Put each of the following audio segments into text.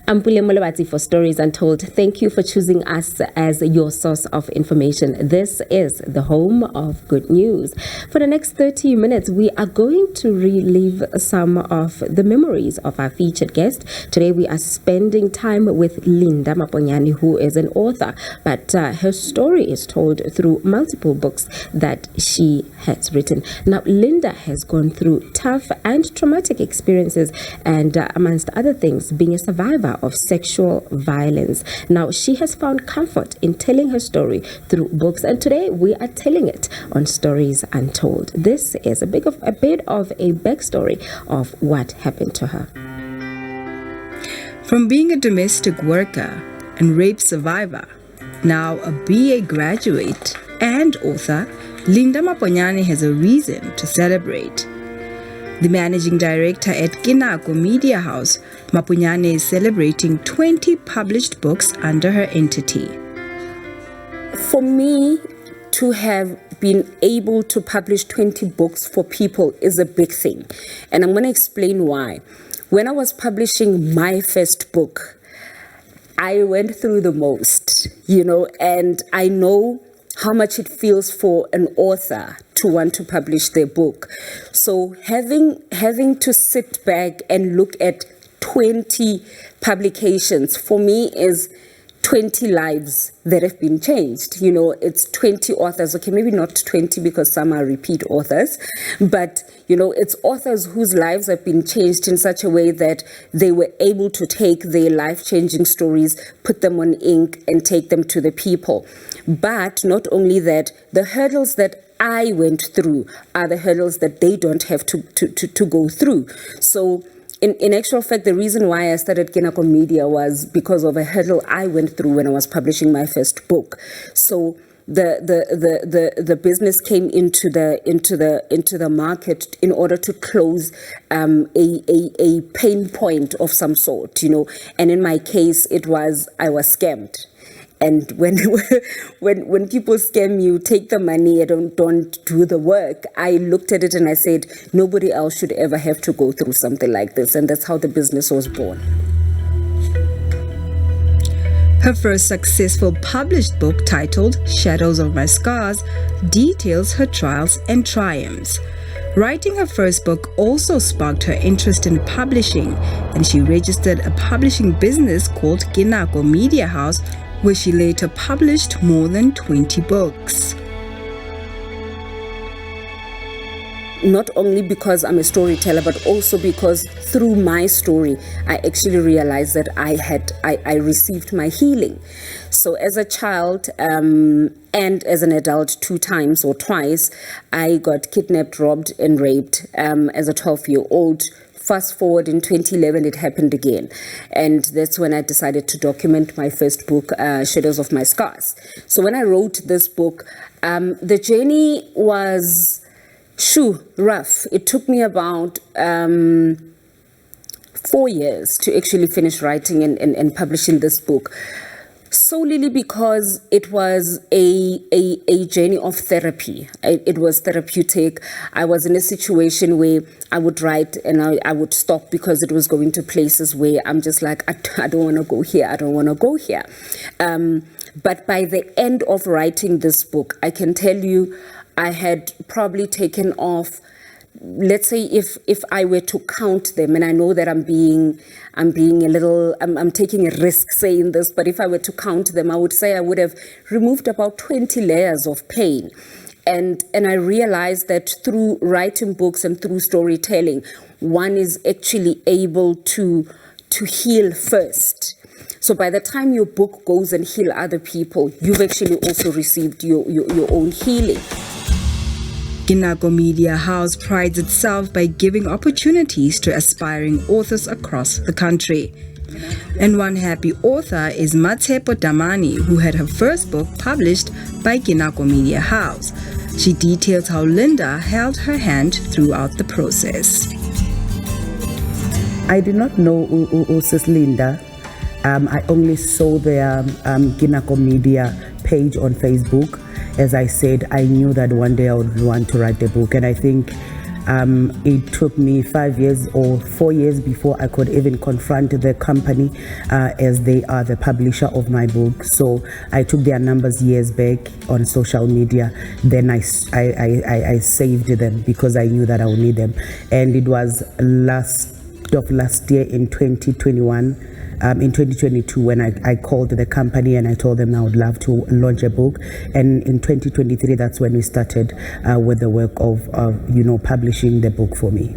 I'm Pule Molobati for Stories Untold. Thank you for choosing us as your source of information. This is the home of good news. For the next 30 minutes, we are going to relive some of the memories of our featured guest. Today, we are spending time with Linda Maponyane, who is an author, but her story is told through multiple books that she has written. Now, Linda has gone through tough and traumatic experiences, and amongst other things, being a survivor of sexual violence. Now, she has found comfort in telling her story through books, and today we are telling it on Stories Untold. This is a bit of a backstory of what happened to her. From being a domestic worker and rape survivor, now a BA graduate and author, Linda Maponyane has a reason to celebrate. The managing director at KeNako Media House, Maponyane is celebrating 20 published books under her entity. For me to have been able to publish 20 books for people is a big thing. And I'm going to explain why. When I was publishing my first book, I went through the most, and I know how much it feels for an author to want to publish their book. So having to sit back and look at 20 publications for me is 20 lives that have been changed. It's 20 authors. Okay, maybe not 20 because some are repeat authors, but it's authors whose lives have been changed in such a way that they were able to take their life-changing stories, put them on ink, and take them to the people. But not only that, the hurdles that I went through are the hurdles that they don't have to go through. So in actual fact, the reason why I started KeNako Media was because of a hurdle I went through when I was publishing my first book. So the business came into the market in order to close a pain point of some sort, and in my case I was scammed. And when people scam you, take the money and don't do the work, I looked at it and I said, nobody else should ever have to go through something like this. And that's how the business was born. Her first successful published book, titled Shadows of My Scars, details her trials and triumphs. Writing her first book also sparked her interest in publishing, and she registered a publishing business called KeNako Media House, where she later published more than 20 books. Not only because I'm a storyteller, but also because through my story, I actually realized that I received my healing. So as a child and as an adult 2 times or twice, I got kidnapped, robbed, and raped as a 12-year-old. Fast forward in 2011, it happened again. And that's when I decided to document my first book, Shadows of My Scars. So when I wrote this book, the journey was rough. It took me about 4 years to actually finish writing and publishing this book. Solely because it was a journey of therapy. It was therapeutic. I was in a situation where I would write and I would stop because it was going to places where I'm just like, I don't want to go here. I don't want to go here. But by the end of writing this book, I can tell you I had probably taken off, let's say if I were to count them, and I know that I'm taking a risk saying this, but if I were to count them, I would say I would have removed about 20 layers of pain. And I realized that through writing books and through storytelling, one is actually able to heal first. So by the time your book goes and heal other people, you've actually also received your own healing. KeNako Media House prides itself by giving opportunities to aspiring authors across the country. And one happy author is Matshepo Damani, who had her first book published by KeNako Media House. She details how Linda held her hand throughout the process. I did not know Sis Linda. I only saw their KeNako Media page on Facebook. As I said, I knew that one day I would want to write a book, and I think It took me 5 years or 4 years before I could even confront the company, as they are the publisher of my book. So I took their numbers years back on social media. Then I saved them because I knew that I would need them. And it was last year in 2021. In 2022, when I called the company and I told them I would love to launch a book, and in 2023, that's when we started with the work of publishing the book for me.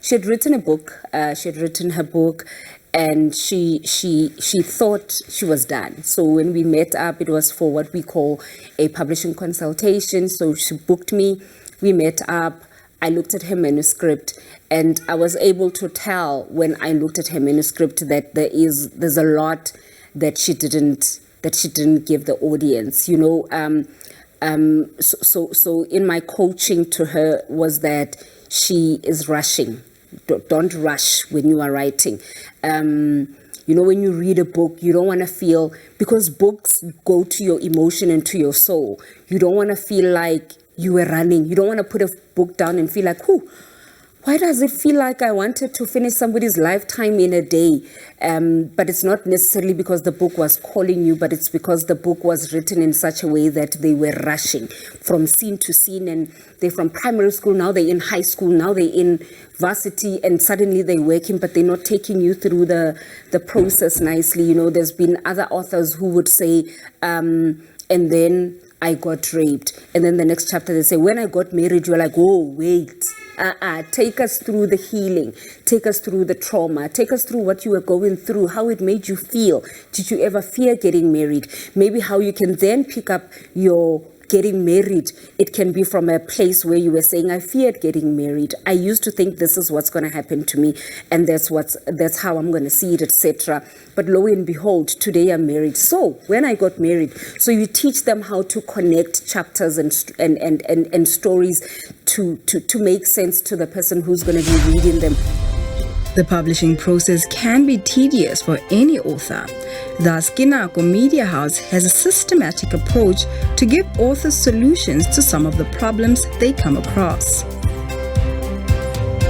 She had written a book. She had written her book, and she thought she was done. So when we met up, it was for what we call a publishing consultation. So she booked me. We met up. I looked at her manuscript, and I was able to tell when I looked at her manuscript that there's a lot that she didn't give the audience. So in my coaching to her was that she is rushing. Don't rush when you are writing. When you read a book, you don't want to feel, because books go to your emotion and to your soul. You don't want to feel like you were running. You don't want to put a book down and feel like, why does it feel like I wanted to finish somebody's lifetime in a day? But it's not necessarily because the book was calling you, but it's because the book was written in such a way that they were rushing from scene to scene, and they're from primary school, now they're in high school, now they're in varsity, and suddenly they're working, but they're not taking you through the process nicely. There's been other authors who would say, and then I got raped. And then the next chapter they say, when I got married, you're like, oh, wait. Take us through the healing. Take us through the trauma. Take us through what you were going through, how it made you feel. Did you ever fear getting married? Maybe how you can then pick up your getting married. It can be from a place where you were saying, I feared getting married. I used to think this is what's going to happen to me, and that's how I'm going to see it, etc. But lo and behold, today I'm married. So when I got married, so you teach them how to connect chapters and stories to make sense to the person who's going to be reading them. The publishing process can be tedious for any author. Thus, KeNako Media House has a systematic approach to give authors solutions to some of the problems they come across.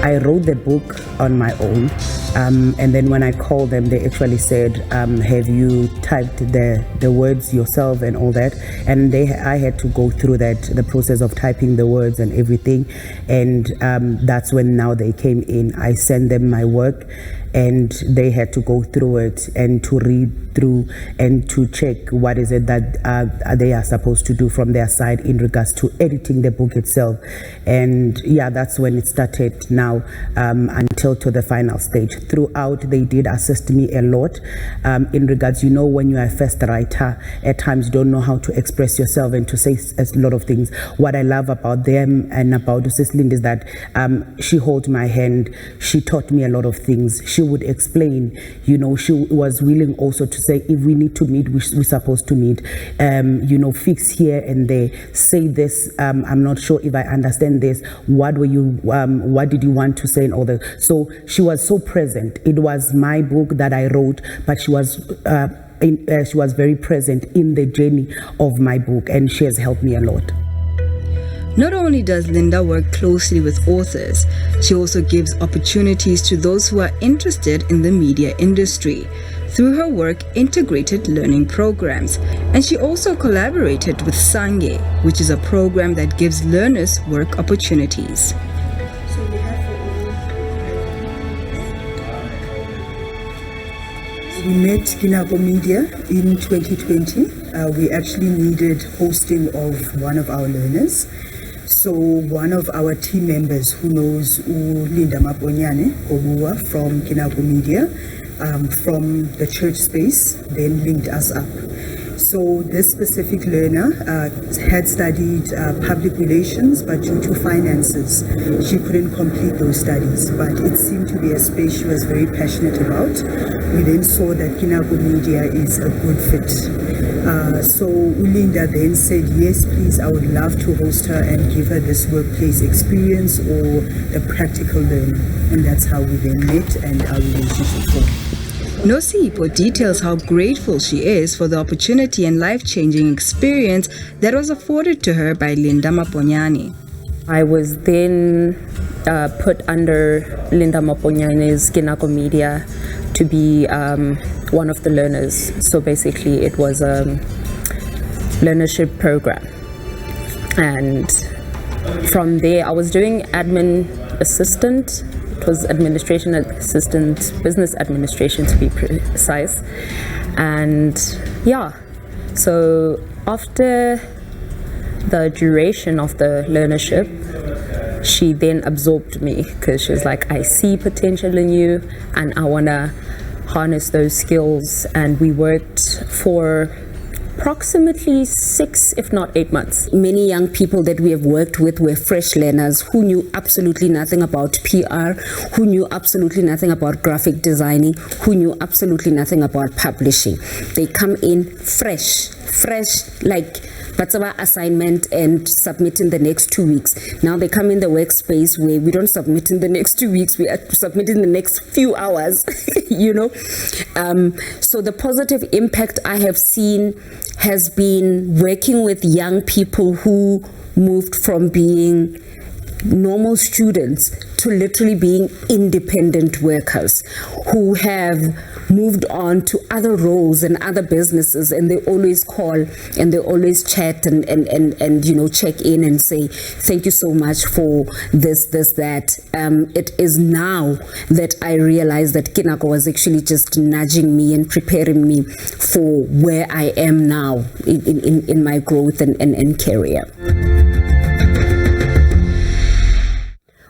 I wrote the book on my own, and then when I called them, they actually said, have you typed the words yourself and all that? And I had to go through the process of typing the words and everything, and that's when now they came in. I sent them my work, and they had to go through it and to read through and to check what is it that they are supposed to do from their side in regards to editing the book itself. And yeah, that's when it started now until to the final stage. Throughout, they did assist me a lot in regards, when you are a first writer, at times you don't know how to express yourself and to say a lot of things. What I love about them and about Sislinde is that she held my hand. She taught me a lot of things. She would explain, she was willing also to say, if we need to meet, we're supposed to meet, fix here and there, say this, I'm not sure if I understand this, what did you want to say, and all that. So she was so present. It was my book that I wrote, but she was very present in the journey of my book, and she has helped me a lot. Not only does Linda work closely with authors, she also gives opportunities to those who are interested in the media industry through her work integrated learning programs. And she also collaborated with Sange, which is a program that gives learners work opportunities. We met KeNako Media in 2020. We actually needed hosting of one of our learners. So one of our team members who knows Maponyane from KeNako Media, from the church space, then linked us up. So this specific learner had studied public relations, but due to finances, she couldn't complete those studies. But it seemed to be a space she was very passionate about. We then saw that KeNako Media is a good fit. So Linda then said, yes, please, I would love to host her and give her this workplace experience or the practical learning. And that's how we then met and our relationship formed. Nosipo details how grateful she is for the opportunity and life-changing experience that was afforded to her by Linda Maponyane. I was then put under Linda Maponyane's KeNako Media to be one of the learners. So basically it was a learnership program. And from there I was doing admin assistant. It was administration assistant, business administration to be precise. And yeah, so after the duration of the learnership, she then absorbed me because she was like, I see potential in you and I want to harness those skills. And we worked for approximately 6, if not 8 months. Many young people that we have worked with were fresh learners who knew absolutely nothing about PR, who knew absolutely nothing about graphic designing, who knew absolutely nothing about publishing. They come in fresh, like Batsaba assignment and submit in the next 2 weeks. Now they come in the workspace where we don't submit in the next 2 weeks, we submit in the next few hours, you know. So the positive impact I have seen has been working with young people who moved from being normal students to literally being independent workers who have moved on to other roles and other businesses, and they always call and they always chat and you know, check in and say thank you so much for this that. It is now that I realize that KeNako was actually just nudging me and preparing me for where I am now in my growth and career.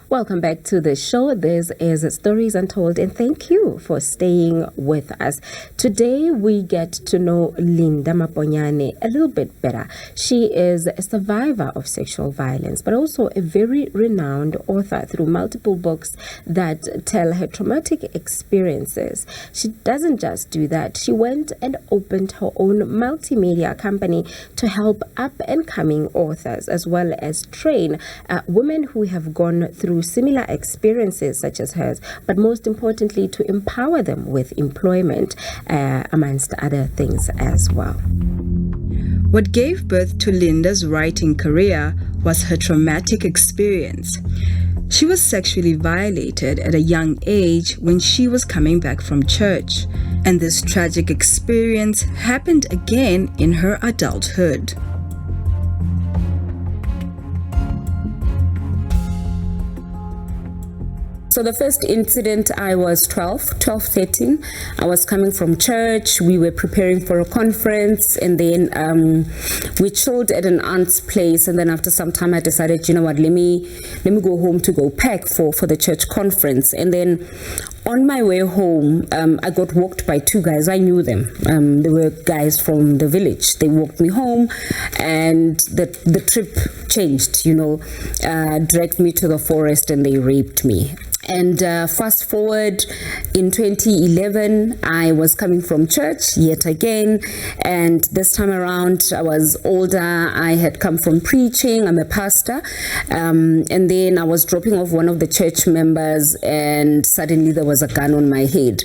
Welcome back to the show. This is Stories Untold, and thank you for staying with us. Today we get to know Linda Maponyane a little bit better. She is a survivor of sexual violence, but also a very renowned author through multiple books that tell her traumatic experiences. She doesn't just do that. She went and opened her own multimedia company to help up-and-coming authors, as well as train women who have gone through similar experiences such as hers, but most importantly to empower them with employment, amongst other things as well. What gave birth to Linda's writing career was her traumatic experience. She was sexually violated at a young age when she was coming back from church, and this tragic experience happened again in her adulthood. So the first incident, I was 13. I was coming from church. We were preparing for a conference, and then we chilled at an aunt's place. And then after some time, I decided, you know what, let me go home to go pack for the church conference. And then on my way home, I got walked by 2 guys. I knew them. They were guys from the village. They walked me home, and the trip changed, you know, dragged me to the forest, and they raped me. And fast forward in 2011, I was coming from church yet again, and this time around I was older. I had come from preaching. I'm a pastor, and then I was dropping off one of the church members, and suddenly there was a gun on my head,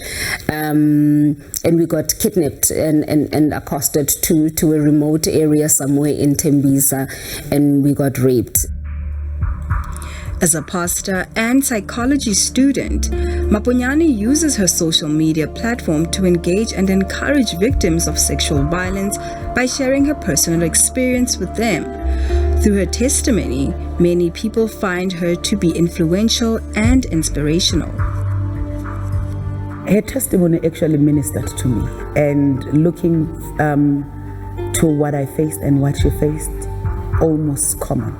and we got kidnapped and accosted to a remote area somewhere in Tembisa, and we got raped. As a pastor and psychology student, Maponyane uses her social media platform to engage and encourage victims of sexual violence by sharing her personal experience with them. Through her testimony, many people find her to be influential and inspirational. Her testimony actually ministered to me, and looking to what I faced and what she faced, almost common.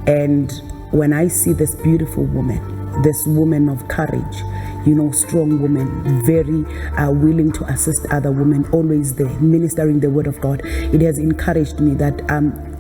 And when I see this beautiful woman, this woman of courage, you know, strong woman, very willing to assist other women, always there, ministering the word of God, it has encouraged me that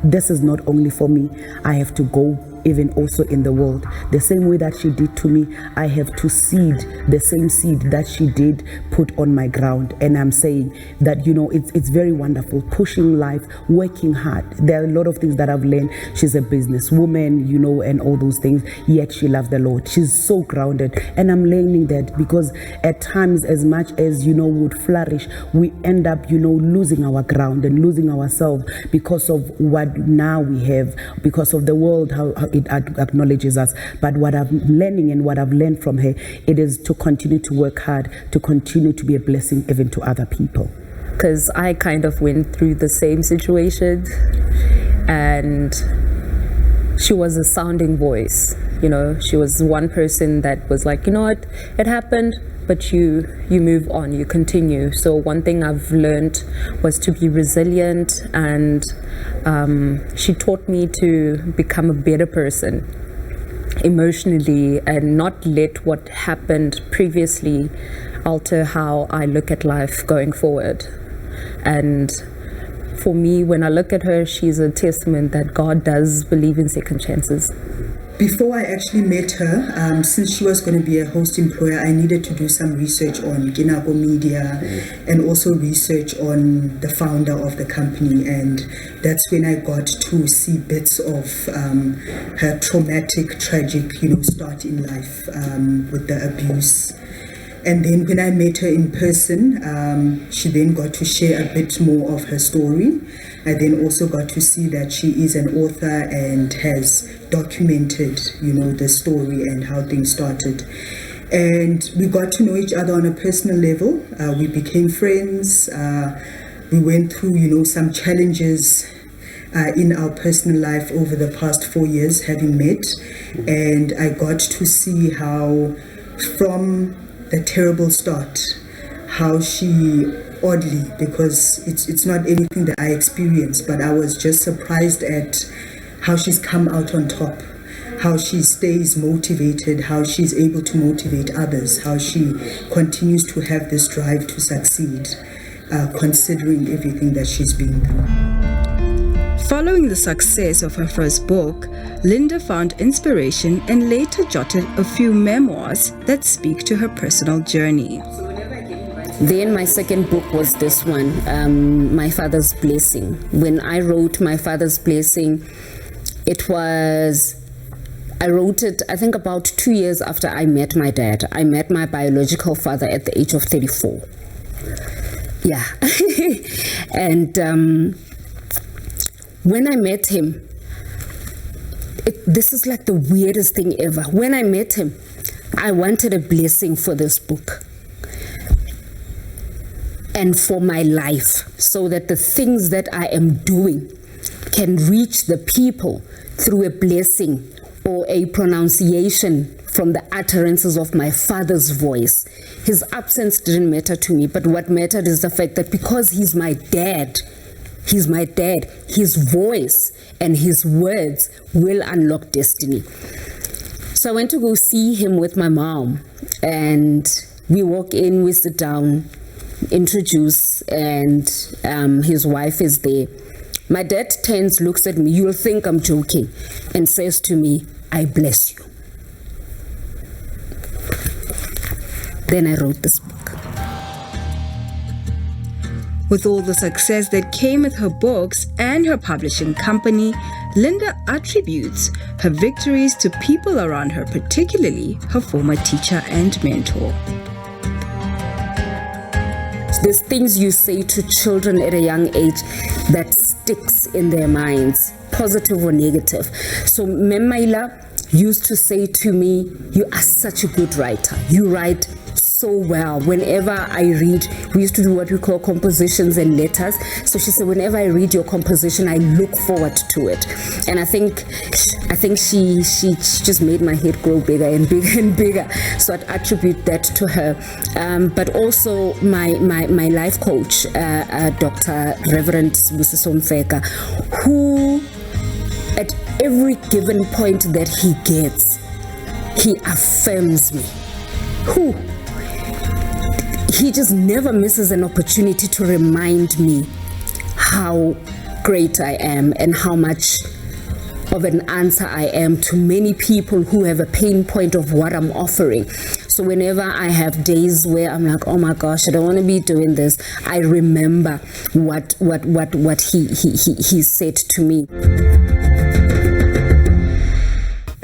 this is not only for me. I have to go even also in the world. The same way that she did to me, I have to seed the same seed that she did put on my ground. And I'm saying that, you know, it's very wonderful, pushing life, working hard. There are a lot of things that I've learned. She's a businesswoman, you know, and all those things, yet she loves the Lord. She's so grounded. And I'm learning that because at times, as much as, you know, would flourish, we end up, you know, losing our ground and losing ourselves because of what now we have, because of the world, how it acknowledges us. But what I'm learning and what I've learned from her, it is to continue to work hard, to continue to be a blessing even to other people. Because I kind of went through the same situation, and she was a sounding voice. You know, she was one person that was like, you know what, it happened, but you move on, you continue. So one thing I've learned was to be resilient, and she taught me to become a better person emotionally and not let what happened previously alter how I look at life going forward. And for me, when I look at her, she's a testament that God does believe in second chances. Before I actually met her, since she was going to be a host employer, I needed to do some research on KeNako Media and also research on the founder of the company. And that's when I got to see bits of her traumatic, tragic, start in life with the abuse. And then when I met her in person, she then got to share a bit more of her story. I then also got to see that she is an author and has documented, the story and how things started. And we got to know each other on a personal level. We became friends. We went through, some challenges in our personal life over the past 4 years having met. And I got to see how from the terrible start, how she oddly, because it's not anything that I experienced, but I was just surprised at how she's come out on top, how she stays motivated, how she's able to motivate others, how she continues to have this drive to succeed, considering everything that she's been through. Following the success of her first book, Linda found inspiration and later jotted a few memoirs that speak to her personal journey. Then my second book was this one, My Father's Blessing. When I wrote My Father's Blessing, I wrote it, I think, about 2 years after I met my dad. I met my biological father at the age of 34. Yeah. And when I met him, this is like the weirdest thing ever. When I met him, I wanted a blessing for this book and for my life, so that the things that I am doing can reach the people through a blessing or a pronunciation from the utterances of my father's voice. His absence didn't matter to me, but what mattered is the fact that because he's my dad, his voice and his words will unlock destiny. So I went to go see him with my mom, and we walk in, we sit down, introduce, and his wife is there. My dad turns, looks at me, you'll think I'm joking, and says to me, I bless you. Then I wrote this book. With all the success that came with her books and her publishing company, Linda attributes her victories to people around her, particularly her former teacher and mentor. There's things you say to children at a young age that sticks in their minds, positive or negative. So Memaila used to say to me, you are such a good writer. You write so well. Whenever I read, we used to do what we call compositions and letters. So she said, whenever I read your composition, I look forward to it. And I think she just made my head grow bigger and bigger and bigger. So I'd attribute that to her. But also my life coach, Dr. Reverend Sibusiso Mfeka, who at every given point that he gets, he affirms me. He just never misses an opportunity to remind me how great I am and how much of an answer I am to many people who have a pain point of what I'm offering. So whenever I have days where I'm like, oh my gosh, I don't want to be doing this, I remember what he said to me.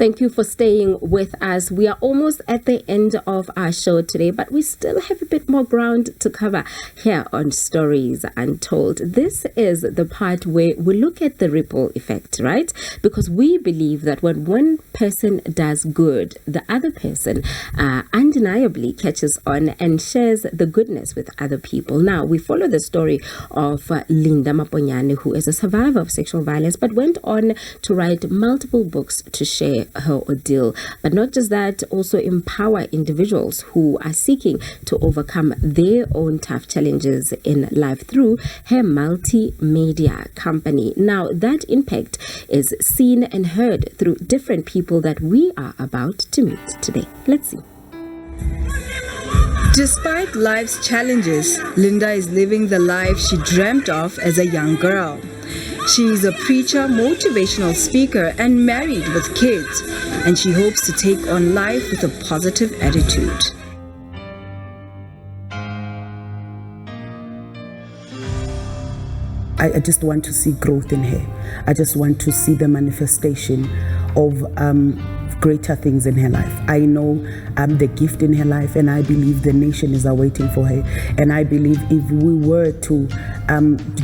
Thank you for staying with us. We are almost at the end of our show today, but we still have a bit more ground to cover here on Stories Untold. This is the part where we look at the ripple effect, right? Because we believe that when one person does good, the other person undeniably catches on and shares the goodness with other people. Now, we follow the story of Linda Maponyane, who is a survivor of sexual violence, but went on to write multiple books to share her ordeal. But not just that, also empower individuals who are seeking to overcome their own tough challenges in life through her multimedia company. Now, that impact is seen and heard through different people that we are about to meet today. Let's see. Despite life's challenges, Linda is living the life she dreamt of as a young girl. She is a preacher, motivational speaker, and married with kids, and she hopes to take on life with a positive attitude. I just want to see growth in her. I just want to see the manifestation of greater things in her life. I know the gift in her life, and I believe the nation is awaiting for her. And I believe if we were to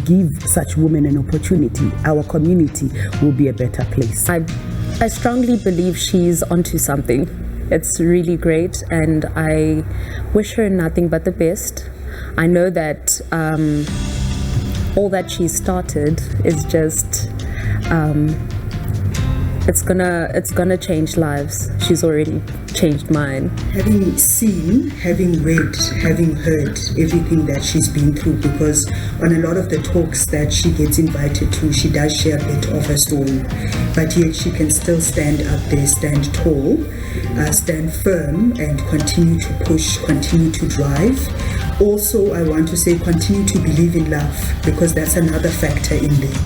give such women an opportunity, our community will be a better place. I strongly believe she's onto something. It's really great, and I wish her nothing but the best. I know that all that she started is just it's gonna change lives. She's already changed mine. Having seen, having read, having heard everything that she's been through, because on a lot of the talks that she gets invited to, she does share a bit of her story, but yet she can still stand up there, stand tall, stand firm, and continue to push, continue to drive. Also, I want to say continue to believe in love, because that's another factor in there.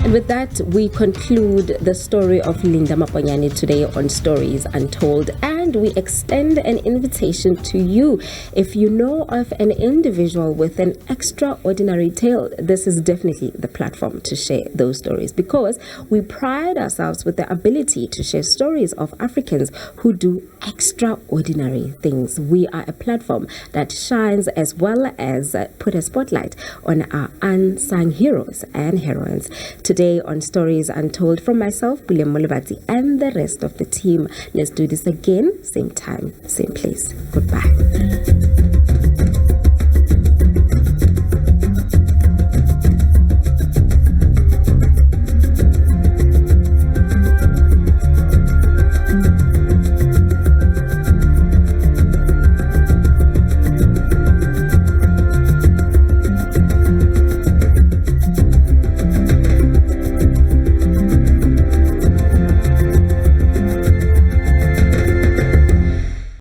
And with that, we conclude the story of Linda Maponyane today on Stories Untold. And we extend an invitation to you. If you know of an individual with an extraordinary tale, this is definitely the platform to share those stories, because we pride ourselves with the ability to share stories of Africans who do extraordinary things. We are a platform that shines as well as put a spotlight on our unsung heroes and heroines. Today on Stories Untold, from myself, William Molibati, and the rest of the team, let's do this again, same time, same place. Goodbye.